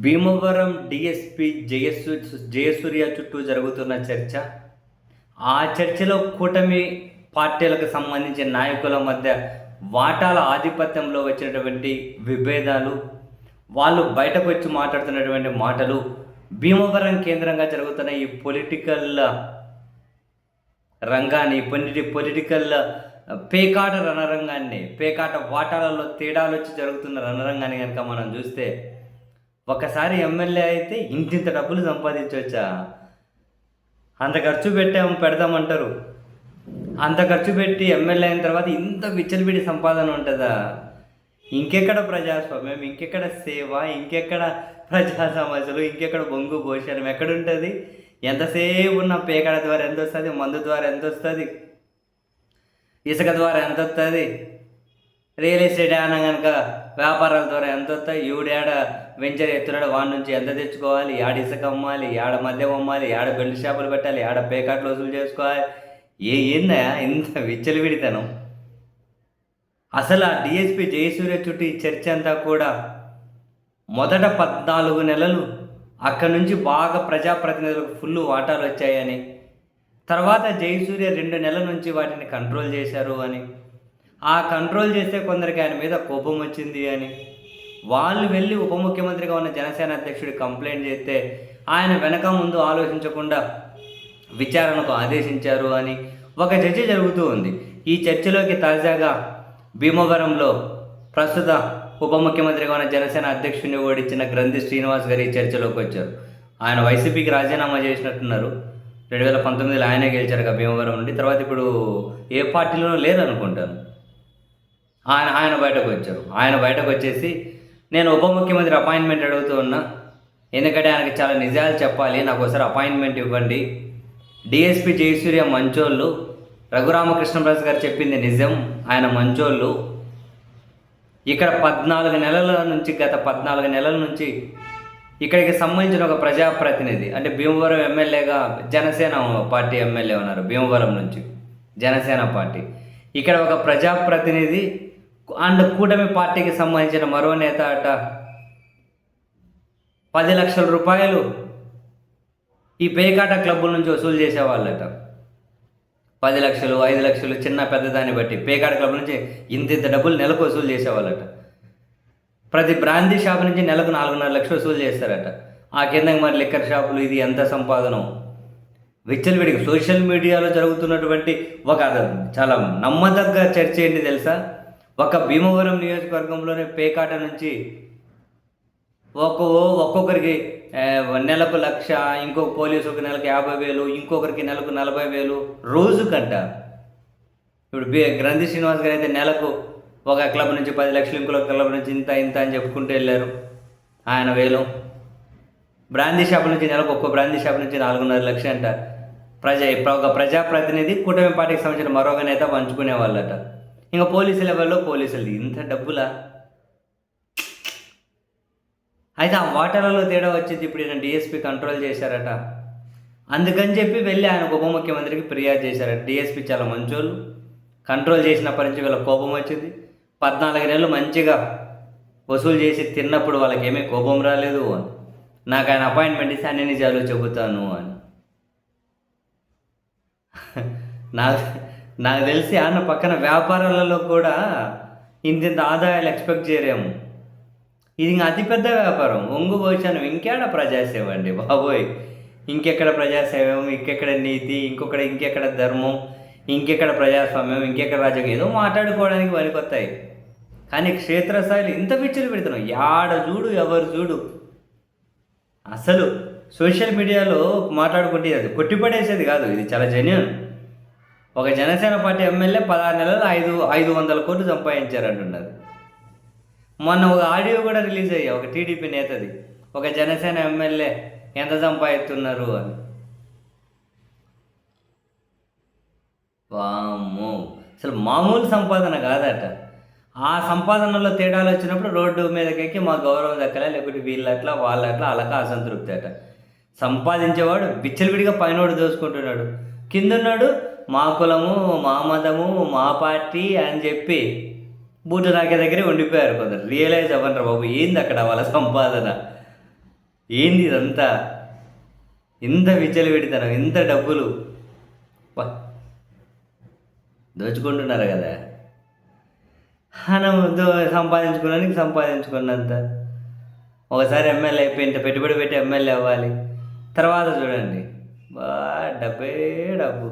Bhimavaram DSP Jayasurya చుట్టూ జరుగుతున్న చర్చ. ఆ చర్చలో కూటమి పార్టీలకు సంబంధించిన నాయకుల మధ్య వాటాల ఆధిపత్యంలో వచ్చినటువంటి విభేదాలు, వాళ్ళు బయటకు వచ్చి మాట్లాడుతున్నటువంటి మాటలు, భీమవరం కేంద్రంగా జరుగుతున్న ఈ పొలిటికల్ రంగాన్ని, పొలిటికల్ పేకాట రణరంగాన్ని, పేకాట వాటాలలో తేడాలు వచ్చి జరుగుతున్న రణరంగాన్ని కనుక మనం చూస్తే, ఒకసారి ఎమ్మెల్యే అయితే ఇంతింత డబ్బులు సంపాదించవచ్చా, అంత ఖర్చు పెడదామంటారు. అంత ఖర్చు పెట్టి ఎమ్మెల్యే అయిన తర్వాత ఇంత విచ్చలవిడి సంపాదన ఉంటుందా? ఇంకెక్కడ ప్రజాస్వామ్యం, ఇంకెక్కడ సేవ, ఇంకెక్కడ ప్రజా సమస్యలు, ఇంకెక్కడ బొంగు భోషణం ఎక్కడుంటుంది? ఎంతసేపు ఉన్న పేకాడ ద్వారా ఎంత వస్తుంది, మందు ద్వారా ఎంత వస్తుంది, ఇసుక ద్వారా ఎంత వస్తుంది, రియల్ ఎస్టేట్ అయినా కనుక వ్యాపారాల ద్వారా ఎంత వస్తాయి, ఈవిడేడ వెంచర్ ఎత్తున్నాడు, వాడి నుంచి ఎంత తెచ్చుకోవాలి, ఆడ ఇసుక అమ్మాలి, ఆడ మద్యం అమ్మాలి, ఆడ బెల్ట్ షాపులు పెట్టాలి, ఆడ పేకాట్లు వసూలు చేసుకోవాలి. ఏందా ఇంత విచ్చలవిడితనం? అసలు ఆ డిఎస్పీ జయసూర్య చుట్టూ ఈ చర్చ అంతా కూడా మొదట 14 నెలలు అక్కడి నుంచి బాగా ప్రజాప్రతినిధులకు ఫుల్ వాటాలు వచ్చాయని, తర్వాత జయసూర్య 2 నెలల నుంచి వాటిని కంట్రోల్ చేశారు అని, ఆ కంట్రోల్ చేస్తే కొందరికి ఆయన మీద కోపం వచ్చింది అని, వాళ్ళు వెళ్ళి ఉప ముఖ్యమంత్రిగా ఉన్న జనసేన అధ్యక్షుడికి కంప్లైంట్ చేస్తే ఆయన వెనక ముందు ఆలోచించకుండా విచారణకు ఆదేశించారు అని ఒక చర్చ జరుగుతూ ఉంది. ఈ చర్చలోకి తాజాగా భీమవరంలో ప్రస్తుత ఉప ముఖ్యమంత్రిగా ఉన్న జనసేన అధ్యక్షుడిని ఓడించిన గ్రంథి శ్రీనివాస్ గారు ఈ చర్చలోకి వచ్చారు. ఆయన వైసీపీకి రాజీనామా చేసినట్టున్నారు. 2019లో ఆయనే గెలిచారు భీమవరం నుండి. తర్వాత ఇప్పుడు ఏ పార్టీలోనూ లేదనుకుంటాను. ఆయన బయటకు వచ్చారు. ఆయన బయటకు వచ్చేసి, నేను ఉప ముఖ్యమంత్రి అపాయింట్మెంట్ అడుగుతూ ఉన్నా, ఎందుకంటే ఆయనకి చాలా నిజాలు చెప్పాలి, నాకు ఒకసారి అపాయింట్మెంట్ ఇవ్వండి. డిఎస్పీ జయసూర్య మంచోళ్ళు, రఘురామకృష్ణరాజు గారు చెప్పింది నిజం, ఆయన మంచోళ్ళు. ఇక్కడ గత 14 నెలల నుంచి ఇక్కడికి సంబంధించిన ఒక ప్రజాప్రతినిధి, అంటే భీమవరం ఎమ్మెల్యేగా జనసేన పార్టీ ఎమ్మెల్యే ఉన్నారు భీమవరం నుంచి, జనసేన పార్టీ. ఇక్కడ ఒక ప్రజాప్రతినిధి అండ్ కూటమి పార్టీకి సంబంధించిన మరో నేత అట 10 లక్షల రూపాయలు ఈ పేకాట క్లబ్బుల నుంచి వసూలు చేసేవాళ్ళట. 10 లక్షలు, 5 లక్షలు, చిన్న పెద్ద దాన్ని బట్టి పేకాట క్లబ్ నుంచి ఇంత డబ్బులు నెలకు వసూలు చేసేవాళ్ళట. ప్రతి బ్రాందీ షాప్ నుంచి నెలకు 4.5 లక్షలు వసూలు చేస్తారట. ఆ కిందకి మరి లిక్కర్ షాపులు, ఇది ఎంత సంపాదన? విచ్చలవిడిగా సోషల్ మీడియాలో జరుగుతున్నటువంటి ఒక చాలా నమ్మదగ్గ చర్చ ఏంటి తెలుసా? ఒక భీమవరం నియోజకవర్గంలోనే పేకాట నుంచి ఒక్కొక్కరికి నెలకు 1,00,000, ఇంకొక పోలీసులకు నెలకు 50,000, ఇంకొకరికి నెలకు 40,000 రోజుకంట. ఇప్పుడు గ్రంథి శ్రీనివాస్ గారు అయితే నెలకు ఒక క్లబ్ నుంచి 10 లక్షలు, ఇంకొక క్లబ్ నుంచి ఇంత అని చెప్పుకుంటూ వెళ్ళారు. ఆయన వేలు బ్రాందీ షాప్ నుంచి నెలకు ఒక్కో బ్రాందీ షాప్ నుంచి 4.5 లక్షలు అంట. ఒక ప్రజాప్రతినిధి కూటమి పార్టీకి సంబంధించిన మరొక నేత పంచుకునే వాళ్ళట. ఇంకా పోలీసు లెవెల్లో పోలీసులు ఇంత డబ్బులా? అయితే ఆ వాటాలలో తేడా వచ్చింది. ఇప్పుడు ఈయన డిఎస్పీ కంట్రోల్ చేశారట. అందుకని చెప్పి వెళ్ళి ఆయన ఉప ముఖ్యమంత్రికి ఫిర్యాదు చేశారట. డిఎస్పీ చాలా మంచోళ్ళు, కంట్రోల్ చేసినప్పటి నుంచి వీళ్ళ కోపం వచ్చింది. 14 నెలలు మంచిగా వసూలు చేసి తిన్నప్పుడు వాళ్ళకి ఏమీ కోపం రాలేదు అని, నాకు ఆయన అపాయింట్మెంట్ ఇస్తే అన్ని నిజాలు చెబుతాను అని. నాకు తెలిసి ఆయన పక్కన వ్యాపారాలలో కూడా ఇంత ఆదాయాలు ఎక్స్పెక్ట్ చేయలేము. ఇది ఇంకా అతిపెద్ద వ్యాపారం, ఒంగు భోజనం. ఇంకేడ ప్రజాసేవ అండి బాబోయ్? ఇంకెక్కడ ప్రజాసేవం, ఇంకెక్కడ నీతి, ఇంకెక్కడ ధర్మం, ఇంకెక్కడ ప్రజాస్వామ్యం, ఇంకెక్కడ రాజకీయం? ఏదో మాట్లాడుకోవడానికి పనికొస్తాయి. కానీ క్షేత్రస్థాయిలో ఇంత పిచ్చులు పెడుతున్నాం. యాడ చూడు, ఎవరు చూడు. అసలు సోషల్ మీడియాలో మాట్లాడుకుంటే అది కొట్టిపడేసేది కాదు, ఇది చాలా జెన్యూన్. ఒక జనసేన పార్టీ ఎమ్మెల్యే 16 నెలలు 500 కోట్లు సంపాదించారంటున్నది. మొన్న ఒక ఆడియో కూడా రిలీజ్ అయ్యా, ఒక టీడీపీ నేతది, ఒక జనసేన ఎమ్మెల్యే ఎంత సంపాదిస్తున్నారు అని. వామ్మో, అసలు మామూలు సంపాదన కాదట. ఆ సంపాదనలో తేడాలు వచ్చినప్పుడు రోడ్డు మీదకెక్కి మా గౌరవం దక్కలే, లేకపోతే వీళ్ళట్లా వాళ్ళట్లా అలక అసంతృప్తి అట. సంపాదించేవాడు విచ్చలవిడిగా పైనోడు దోసుకుంటున్నాడు, కిందున్నాడు మా కులము, మా మతము, మా పార్టీ అని చెప్పి బూటు నాకే దగ్గరే ఉండిపోయారు కొందరు. రియలైజ్ అవ్వనరా బాబు, ఏంది అక్కడ వాళ్ళ సంపాదన? ఏంది ఇదంతా? ఇంత విచ్చలవిడితనం, ఇంత డబ్బులు వా దోచుకుంటున్నారు కదా. మనం సంపాదించుకోవడానికి సంపాదించుకున్నంత. ఒకసారి ఎమ్మెల్యే అయిపోయి ఇంత పెట్టుబడి పెట్టి ఎమ్మెల్యే అవ్వాలి. తర్వాత చూడండి, డబ్బే డబ్బు.